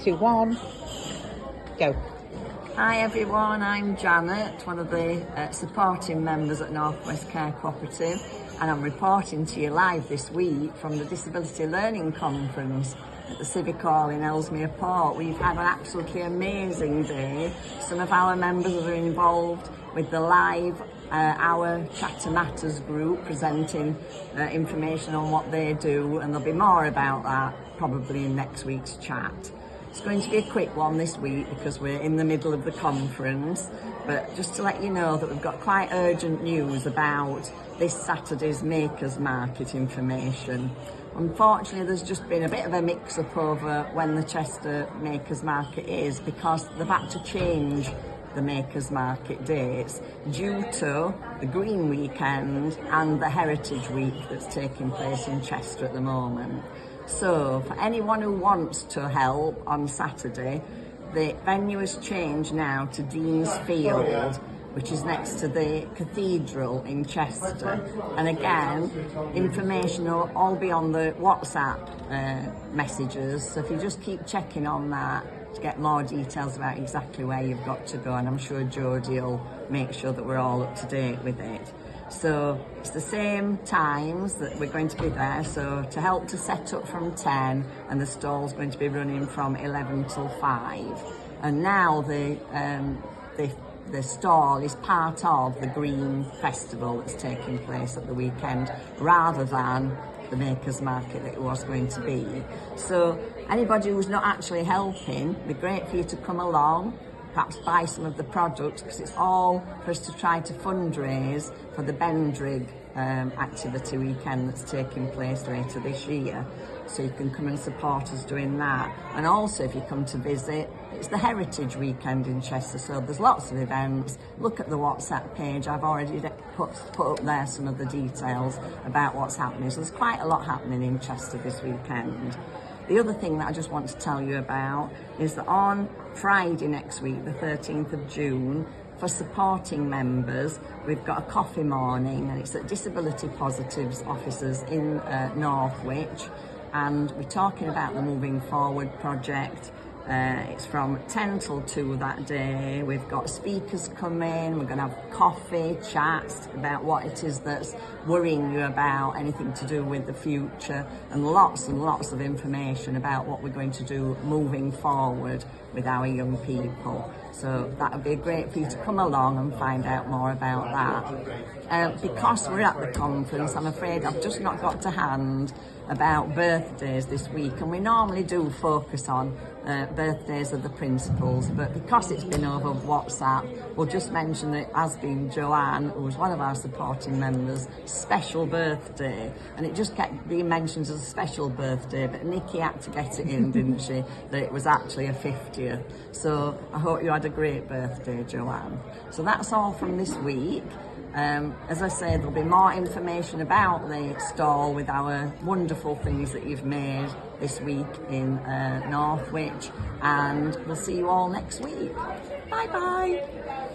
2, 1, go. Hi everyone, I'm Janet, one of the supporting members at Northwest Co-Operative, and I'm reporting to you live this week from the Disability Learning Conference at the Civic Hall in Ellesmere Port. We've had an absolutely amazing day. Some of our members are involved with the live Our Chatter Matters group presenting information on what they do, and there'll be more about that probably in next week's chat. It's going to be a quick one this week because we're in the middle of the conference, but just to let you know that we've got quite urgent news about this Saturday's Makers Market information. Unfortunately, there's just been a bit of a mix-up over when the Chester Makers Market is, because they've had to change the Makers Market dates due to the Green Weekend and the Heritage Week that's taking place in Chester at the moment. So for anyone who wants to help on Saturday, the venue has changed now to Dean's Field, which is next to the Cathedral in Chester. And again, information will all be on the WhatsApp messages, so if you just keep checking on that to get more details about exactly where you've got to go, and I'm sure Jodie will make sure that we're all up to date with it. So it's the same times that we're going to be there, so to help to set up from 10, and the stall's going to be running from 11 till 5. And now the stall is part of the Green Festival that's taking place at the weekend, rather than the Makers Market that it was going to be. So anybody who's not actually helping, it'd be great for you to come along, perhaps buy some of the products, because it's all for us to try to fundraise for the Bendrig activity weekend that's taking place later this year. So you can come and support us doing that. And also, if you come to visit, it's the Heritage Weekend in Chester, so there's lots of events. Look at the WhatsApp page. I've already put up there some of the details about what's happening. So there's quite a lot happening in Chester this weekend. The other thing that I just want to tell you about is that on Friday next week, the 13th of June, for supporting members, we've got a coffee morning, and it's at Disability Positives offices in Northwich, and we're talking about the Moving Forward project. It's from 10 till 2 that day. We've got speakers come in, we're going to have coffee, chats about what it is that's worrying you about, anything to do with the future, and lots of information about what we're going to do moving forward with our young people. So that would be great for you to come along and find out more about that. Because we're at the conference, I'm afraid I've just not got to hand about birthdays this week, and we normally do focus on birthdays of the principals, but because it's been over WhatsApp, we'll just mention that it has been Joanne, who was one of our supporting members, special birthday, and it just kept being mentioned as a special birthday, but Nikki had to get it in, didn't she, that it was actually a 50th. So I hope you had a great birthday, Joanne. So that's all from this week. As I say, there'll be more information about the stall with our wonderful things that you've made this week in Northwich, and we'll see you all next week. Bye bye.